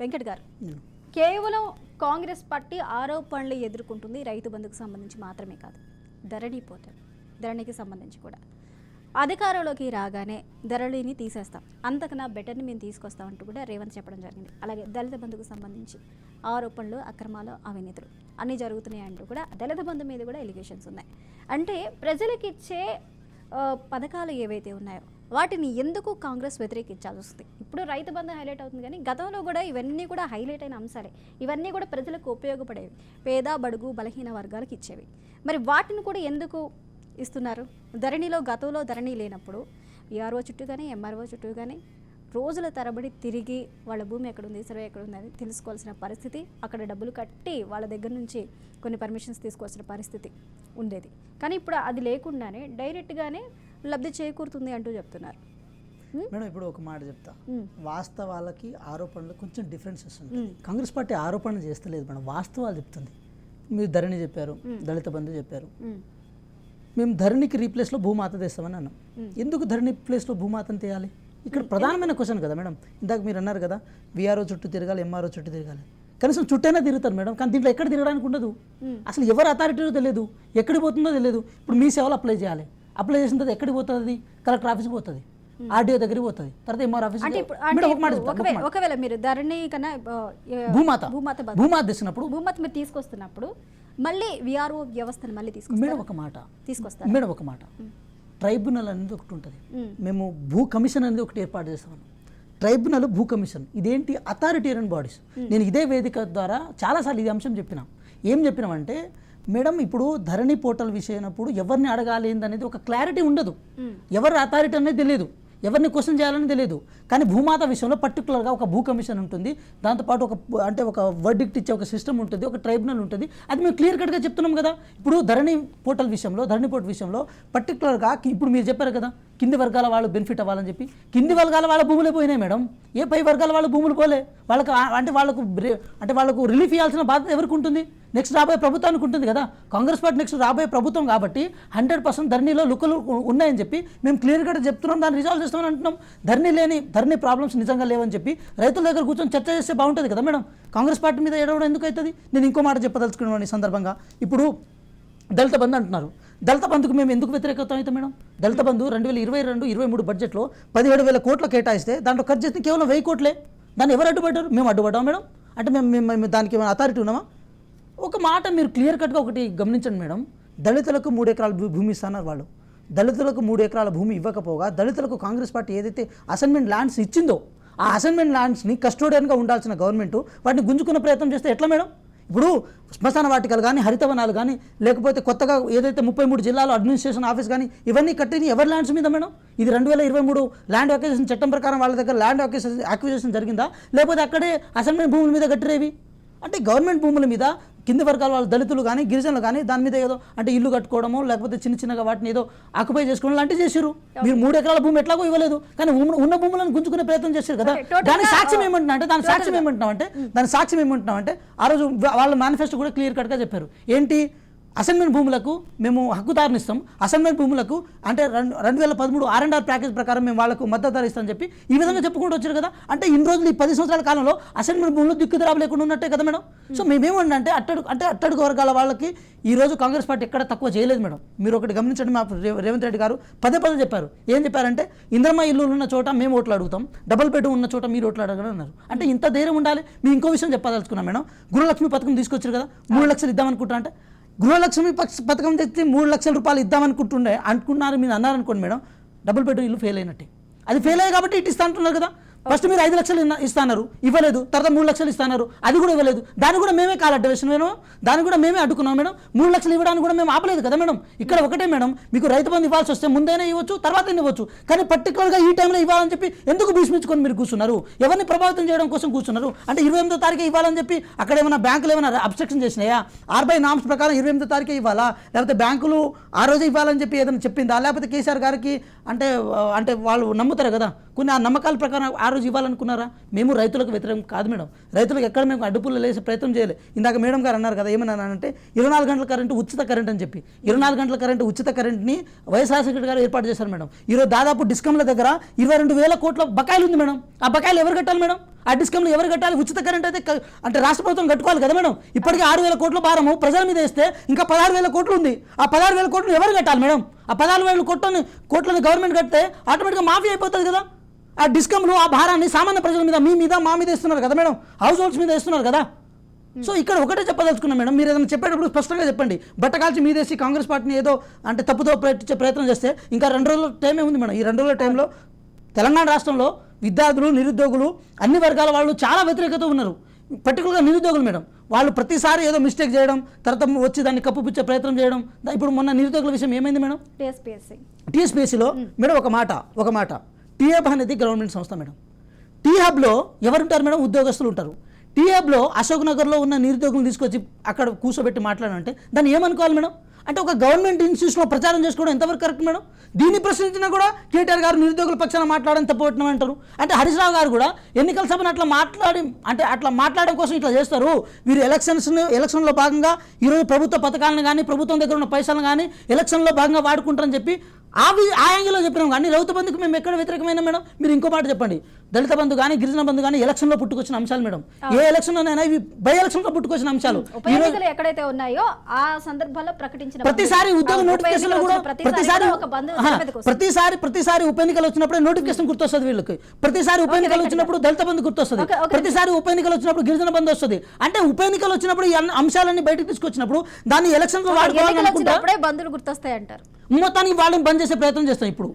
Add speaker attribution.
Speaker 1: వెంకట్ గారు, కేవలం కాంగ్రెస్ పార్టీ ఆరోపణలు ఎదుర్కొంటుంది రైతు బంధుకు సంబంధించి మాత్రమే కాదు, ధరణికి సంబంధించి కూడా అధికారంలోకి రాగానే ధరణిని తీసేస్తాం, అంతకన్నా బెటర్ని మేము తీసుకొస్తామంటూ కూడా రేవంత్ చెప్పడం జరిగింది. అలాగే దళిత బంధుకు సంబంధించి ఆరోపణలు, అక్రమాలు, అవినీతులు అన్నీ జరుగుతున్నాయి అంటూ కూడా దళిత బంధు మీద కూడా ఎలిగేషన్స్ ఉన్నాయి. అంటే ప్రజలకు ఇచ్చే పథకాలు ఏవైతే ఉన్నాయో వాటిని ఎందుకు కాంగ్రెస్ వ్యతిరేకించాల్సి వస్తుంది? ఇప్పుడు రైతు బంధు హైలైట్ అవుతుంది, కానీ గతంలో కూడా ఇవన్నీ కూడా హైలైట్ అయిన అంశాలే. ఇవన్నీ కూడా ప్రజలకు ఉపయోగపడేవి, పేద బడుగు బలహీన వర్గాలకు ఇచ్చేవి. మరి వాటిని కూడా ఎందుకు ఇస్తున్నారు? ధరణిలో గతంలో ధరణి లేనప్పుడు విఆర్ఓ చుట్టూ కానీ ఎంఆర్ఓ చుట్టూ కానీ రోజుల తరబడి తిరిగి వాళ్ళ భూమి ఎక్కడుంది, సర్వే ఎక్కడుంది అని తెలుసుకోవాల్సిన పరిస్థితి, అక్కడ డబ్బులు కట్టి వాళ్ళ దగ్గర నుంచి కొన్ని పర్మిషన్స్ తీసుకోవాల్సిన పరిస్థితి ఉండేది. కానీ ఇప్పుడు అది లేకుండానే డైరెక్ట్గానే లబ్ధి చేకూరుతుంది అంటూ చెప్తున్నారు.
Speaker 2: మేడం ఇప్పుడు ఒక మాట చెప్తా, వాస్తవాలకి ఆరోపణలు కొంచెం డిఫరెన్సెస్ ఉంటుంది. కాంగ్రెస్ పార్టీ ఆరోపణ చేస్తలేదు మేడం, వాస్తవాలు చెప్తుంది. మీరు ధరణి చెప్పారు, దళిత బంధు చెప్పారు. మేము ధరణికి రీప్లేస్లో భూమాత తెస్తామని అన్నాం. ఎందుకు ధరణి ప్లేస్లో భూమాతను తేయాలి? ఇక్కడ ప్రధానమైన క్వశ్చన్ కదా మేడం. ఇందాక మీరు అన్నారు కదా విఆర్ఓ చుట్టూ తిరగాలి, ఎంఆర్ఓ చుట్టూ తిరగాలి. కనీసం చుట్టైనా తిరుగుతారు మేడం, కానీ దీంట్లో ఎక్కడ తిరగడానికి ఉండదు. అసలు ఎవరు అథారిటీలో తెలియదు, ఎక్కడికి పోతుందో తెలియదు. ఇప్పుడు మీ సేవలు అప్లై చేయాలి, అప్లై చేసిన తర్వాత ఎక్కడికి పోతుంది? కలెక్టర్ ఆఫీస్కి పోతుంది, ఆర్డీఓ దగ్గరికి పోతుంది, తర్వాత ఎంఆర్ ఆఫీస్.
Speaker 1: ఒకవేళ మీరు ధరణి కన్నా
Speaker 2: భూమాత తెచ్చినప్పుడు
Speaker 1: భూమాత మీరు తీసుకొస్తున్నప్పుడు మళ్ళీ విఆర్ఓ వ్యవస్థను మళ్ళీ తీసుకొస్తారు
Speaker 2: మేడం. ఒక మాట ట్రైబ్యునల్ అనేది ఒకటి ఉంటుంది, మేము భూ కమిషన్ అనేది ఒకటి ఏర్పాటు చేస్తాము. ట్రైబ్యునల్, భూ కమిషన్ ఇదేంటి? Authoritarian bodies. నేను ఇదే వేదిక ద్వారా చాలాసార్లు ఇది అంశం చెప్పినా. ఏం చెప్పినామంటే మేడం, ఇప్పుడు ధరణి పోర్టల్ విషయమైనప్పుడు ఎవరిని అడగాలి ఏందనేది ఒక క్లారిటీ ఉండదు, ఎవరి అథారిటీ అనేది తెలియదు, ఎవరిని క్వశ్చన్ చేయాలని తెలియదు. కానీ భూమాత విషయంలో పర్టికులర్గా ఒక భూ కమిషన్ ఉంటుంది, దాంతోపాటు ఒక వర్డిక్ట్ ఇచ్చే ఒక సిస్టమ్ ఉంటుంది, ఒక ట్రైబ్యునల్ ఉంటుంది. అది మేము క్లియర్ కట్గా చెప్తున్నాం కదా. ఇప్పుడు ధరణి పోర్టల్ విషయంలో పర్టికులర్గా ఇప్పుడు మీరు చెప్పారు కదా, కింది వర్గాల వాళ్ళు బెనిఫిట్ అవ్వాలని చెప్పి. కింది వర్గాల వాళ్ళ భూములే పోయినాయి మేడం, ఏ పై వర్గాల వాళ్ళ భూములు పోలే. వాళ్ళకు రిలీఫ్ ఇవ్వాల్సిన బాధ్యత ఎవరికి ఉంటుంది? నెక్స్ట్ రాబోయే ప్రభుత్వానికి ఉంటుంది కదా. కాంగ్రెస్ పార్టీ నెక్స్ట్ రాబోయే ప్రభుత్వం కాబట్టి 100% ధరణిలో లుక్కలు ఉన్నాయని చెప్పి మేము క్లియర్ కట్గా చెప్తున్నాం, దాన్ని రిజాల్వ్ చేస్తామని అంటున్నాం. ధరణి ప్రాబ్లమ్స్ నిజంగా లేవని చెప్పి రైతుల దగ్గర కూర్చొని చర్చ చేస్తే బాగుంటుంది కదా మేడం. కాంగ్రెస్ పార్టీ మీద ఏడవడం ఎందుకు అవుతుంది? నేను ఇంకో మాట చెప్పదలుచుకున్నాను ఈ సందర్భంగా. ఇప్పుడు దళిత బంధు అంటున్నారు, దళిత బంధుకు మేము ఎందుకు వ్యతిరేకత అయితే మేడం? దళిత బంధు 2022-23 బడ్జెట్లో 17,000 కోట్లు కేటాయిస్తే దాంట్లో ఖర్చు చేస్తే కేవలం 1000 కోట్లే. దాన్ని ఎవరు అడ్డుపడ్డారు? మేము అడ్డుపడ్డాం మేడం. అంటే మేము దానికి ఏమైనా అథారిటీ ఉన్నామా? ఒక మాట మీరు క్లియర్ కట్గా ఒకటి గమనించండి మేడం, దళితులకు 3 ఎకరాల భూమి ఇస్తున్నారు వాళ్ళు. దళితులకు 3 ఎకరాల భూమి ఇవ్వకపోగా దళితులకు కాంగ్రెస్ పార్టీ ఏదైతే అసైన్మెంట్ ల్యాండ్స్ ఇచ్చిందో ఆ అసైన్మెంట్ ల్యాండ్స్ని కస్టోడియన్గా ఉండాల్సిన గవర్నమెంట్ వాటిని గుంజుకునే ప్రయత్నం చేస్తే ఎట్లా మేడం? ఇప్పుడు శ్మశాన వాటికలు కానీ, హరితవనాలు కానీ, లేకపోతే కొత్తగా ఏదైతే 33 జిల్లాలో అడ్మినిస్ట్రేషన్ ఆఫీస్ కానీ ఇవన్నీ కట్టిన ఎవరి ల్యాండ్స్ మీద మేడం? ఇది 2023 ల్యాండ్ అక్విజిషన్ చట్టం ప్రకారం వాళ్ళ దగ్గర ల్యాండ్ అక్విజిషన్ జరిగిందా, లేకపోతే అక్కడే అసైన్మెంట్ భూముల మీద కట్టిరేవి? అంటే గవర్నమెంట్ భూముల మీద కింది వర్గాల వాళ్ళు, దళితులు కానీ, గిరిజనులు కానీ దాని మీద ఏదో అంటే ఇల్లు కట్టుకోవడము, లేకపోతే చిన్నగా వాటిని ఏదో ఆక్యుపై చేసుకోవడం లాంటివి చేశారు. మీరు 3 ఎకరాల భూమి ఎట్లాగో ఇవ్వలేదు, కానీ ఉన్న భూములను గుంజుకునే ప్రయత్నం చేశారు కదా. దాని సాక్ష్యం ఏమంటున్నాం అంటే ఆ రోజు వాళ్ళ మేనిఫెస్టో కూడా క్లియర్ కట్గా చెప్పారు. ఏంటి? అసైన్మెంట్ భూములకు మేము హక్కుదారుని ఇస్తాం, అసైన్మెంట్ భూములకు అంటే 2013 R&R ప్యాకేజ్ ప్రకారం మేము వాళ్ళకు మద్దతు ధర ఇస్తామని చెప్పి ఈ విధంగా చెప్పుకుంటూ వచ్చారు కదా. అంటే ఇన్ని రోజులు ఈ 10 సంవత్సరాల కాలంలో అసైన్మెంట్ భూములు దిక్కుదరాబు లేకుండా ఉన్నట్టే కదా మేడం. సో మేమేమంటే అట్టడుగు వర్గాల వాళ్ళకి ఈ రోజు కాంగ్రెస్ పార్టీ ఎక్కడ తక్కువ చేయలేదు మేడం. మీరు ఒకటి గమనించండి, మా రేవంత్ రెడ్డి గారు పదే చెప్పారు. ఏం చెప్పారంటే ఇంద్రమ్మ ఇల్లు ఉన్న చోట మేము ఓట్లు అడుగుతాం, డబుల్ బెడ్రూమ్ ఉన్న చోట మీరు ఓట్లు అడగని అన్నారు. అంటే ఇంత ధైర్యం ఉండాలి. మేము ఇంకో విషయం చెప్పదలుచుకున్నాం మేడం, గృహలక్ష్మి పథకం తీసుకొచ్చారు కదా, 3 లక్షలు ఇద్దామనుకుంటా. అంటే గృహలక్ష్మి పథకం తెచ్చి 3 లక్షల రూపాయలు ఇద్దామనుకుంటున్నారు మీరు అన్నారనుకోండి మేడం, డబుల్ బెడ్రూమ్ ఇల్లు ఫెయిల్ అయినట్టే. అది ఫెయిల్ అయ్యాయి కాబట్టి ఇటు ఇస్తా అంటున్నారు కదా. ఫస్ట్ మీరు 5 లక్షలు ఇస్తున్నారు, ఇవ్వలేదు. తర్వాత 3 లక్షలు ఇస్తున్నారు, అది కూడా ఇవ్వలేదు. దాన్ని కూడా మేమే కాలడ్డవేషన్ మేడం, దాన్ని కూడా మేమే అడ్డుకున్నాం మేడం. 3 లక్షలు ఇవ్వడానికి కూడా మేము ఆపలేదు కదా మేడం. ఇక్కడ ఒకటే మేడం, మీకు రైతు బంధు ఇవ్వాల్సి వస్తే ముందైనా ఇవ్వచ్చు, తర్వాత ఇవ్వచ్చు, కానీ పర్టికులర్గా ఈ టైంలో ఇవ్వాలని చెప్పి ఎందుకు భీష్మించుకొని మీరు కూర్చున్నారు? ఎవరిని ప్రభావితం చేయడం కోసం కూర్చున్నారు? అంటే 28వ తారీఖే ఇవ్వాలని చెప్పి అక్కడ ఏమైనా బ్యాంకులు ఏమైనా అబ్స్ట్రక్షన్ చేసినాయా? RBI నామ్స్ ప్రకారం 28వ తారీఖే ఇవ్వాలా, లేకపోతే బ్యాంకులు ఆ రోజే ఇవ్వాలని చెప్పి ఏదైనా చెప్పిందా? లేకపోతే కేసీఆర్ గారికి అంటే వాళ్ళు నమ్ముతారు కదా, కొన్ని ఆ నమ్మకాల ప్రకారం ఆ రోజు ఇవ్వాలనుకున్నారా? మేము రైతులకు వ్యతిరేకం కాదు మేడం, రైతులకు ఎక్కడ మేము అడ్డుపుల్లో లేసే ప్రయత్నం చేయలేదు. ఇందాక మేడం గారు అన్నారు కదా, ఏమన్నానంటే 24 గంటల కరెంటు ఉచిత కరెంట్ అని చెప్పి 24 గంటల కరెంటు ఉచిత కరెంట్ని వైఎస్ రాజశేఖర్ గారు ఏర్పాటు చేశారు మేడం. ఈరోజు దాదాపు డిస్కంల దగ్గర 22,000 కోట్ల బకాయిలు ఉంది మేడం. ఆ బకాయిలు ఎవరు కట్టాలి మేడం? ఆ డిస్కమ్లు ఎవరు కట్టాలి? ఉచిత కరెంట్ అయితే అంటే రాష్ట్ర ప్రభుత్వం కట్టుకోవాలి కదా మేడం. ఇప్పటికీ 6,000 కోట్ల భారము ప్రజల మీద వేస్తే ఇంకా 16,000 కోట్లు ఉంది. ఆ 16,000 కోట్లు ఎవరు కట్టాలి మేడం? ఆ 16,000 కోట్లని గవర్నమెంట్ కడితే ఆటోమేటిక్గా మాఫీ అయిపోతుంది కదా. ఆ డిస్కమ్లు ఆ భారాన్ని సామాన్య ప్రజల మీద, మీ మీద, మా మీద ఇస్తున్నారు కదా మేడం, హౌస్ హోల్డ్స్ మీద ఇస్తున్నారు కదా. సో ఇక్కడ ఒకటే చెప్పదలుచుకున్నాం మేడం, మీరు ఏదైనా చెప్పేటప్పుడు స్పష్టంగా చెప్పండి. బట్టకాల్చి మీదేసి కాంగ్రెస్ పార్టీని ఏదో అంటే తప్పుతో పెట్టించే ప్రయత్నం చేస్తే ఇంకా 2 రోజుల టైమే ఉంది మేడం. ఈ 2 రోజుల టైంలో తెలంగాణ రాష్ట్రంలో విద్యార్థులు, నిరుద్యోగులు, అన్ని వర్గాల వాళ్ళు చాలా వ్యతిరేకత ఉన్నారు. పర్టికులర్గా నిరుద్యోగులు మేడం, వాళ్ళు ప్రతిసారి ఏదో మిస్టేక్ చేయడం, తర్వాత వచ్చి దాన్ని కప్పుపుచ్చే ప్రయత్నం చేయడం. ఇప్పుడు మొన్న నిరుద్యోగుల విషయం ఏమైంది మేడం? టీఎస్పీఎస్సీలో మేడం ఒక మాట టీహబ్ అనేది గవర్నమెంట్ సంస్థ మేడం. టీహబ్లో ఎవరుంటారు మేడం? ఉద్యోగస్తులు ఉంటారు. టీహబ్లో అశోక్ నగర్లో ఉన్న నిరుద్యోగులను తీసుకొచ్చి అక్కడ కూర్చోబెట్టి మాట్లాడాలంటే దాన్ని ఏమనుకోవాలి మేడం? అంటే ఒక గవర్నమెంట్ ఇన్స్టిట్యూషన్లో ప్రచారం చేసుకోవడం ఎంతవరకు కరెక్ట్ మేడం? దీన్ని ప్రశ్నించినా కూడా కేటీఆర్ గారు నిరుద్యోగుల పక్షాన మాట్లాడని తప్పబట్టిన అంటారు. అంటే హరీష్ రావు గారు కూడా ఎన్నికల సభను అట్లా మాట్లాడడం కోసం ఇట్లా చేస్తారు. వీరు ఎలక్షన్లో భాగంగా ఈరోజు ప్రభుత్వ పథకాలను కానీ, ప్రభుత్వం దగ్గర ఉన్న పైసలను కానీ ఎలక్షన్లో భాగంగా వాడుకుంటారని చెప్పి ఆ యాంగిల్లో చెప్పినాం. కానీ రైతు బంధుకు మేము ఎక్కడ వ్యతిరేకమైన మేడం? మీరు ఇంకో మాట చెప్పండి. దళిత బంధు కానీ, గిరిజన బంధు కానీ ఎలక్షన్లో పుట్టుకొచ్చిన అంశాలు మేడం. ఏ ఎలక్షన్లోనైనా ఇవి బై ఎలక్షన్లో పుట్టుకొచ్చిన అంశాలు.
Speaker 1: ఎక్కడైతే ఉన్నాయో ఆ సందర్భంలో ప్రకటించిన
Speaker 2: ప్రతిసారి ఉద్యోగ నోటిఫికేషన్ కూడా ప్రతిసారి ఉప ఎన్నికలు వచ్చినప్పుడు నోటిఫికేషన్ గుర్తొస్తుంది వీళ్ళకి. ప్రతిసారి ఉప ఎన్నికలు వచ్చినప్పుడు దళిత బంధు గుర్తొస్తుంది. ప్రతిసారి ఉప ఎన్నికలు వచ్చినప్పుడు గిరిజన బంధు వస్తుంది. అంటే ఉప ఎన్నికలు వచ్చినప్పుడు ఈ అంశాలన్నీ బయటకు తీసుకొచ్చినప్పుడు దాన్ని ఎలక్షన్ లో వాడుకోవాలనుకుంటే
Speaker 1: బంధువులు గుర్తొస్తాయి అంటారు.
Speaker 2: మొత్తానికి వాళ్ళని బంద్ చేసే ప్రయత్నం చేస్తాం ఇప్పుడు.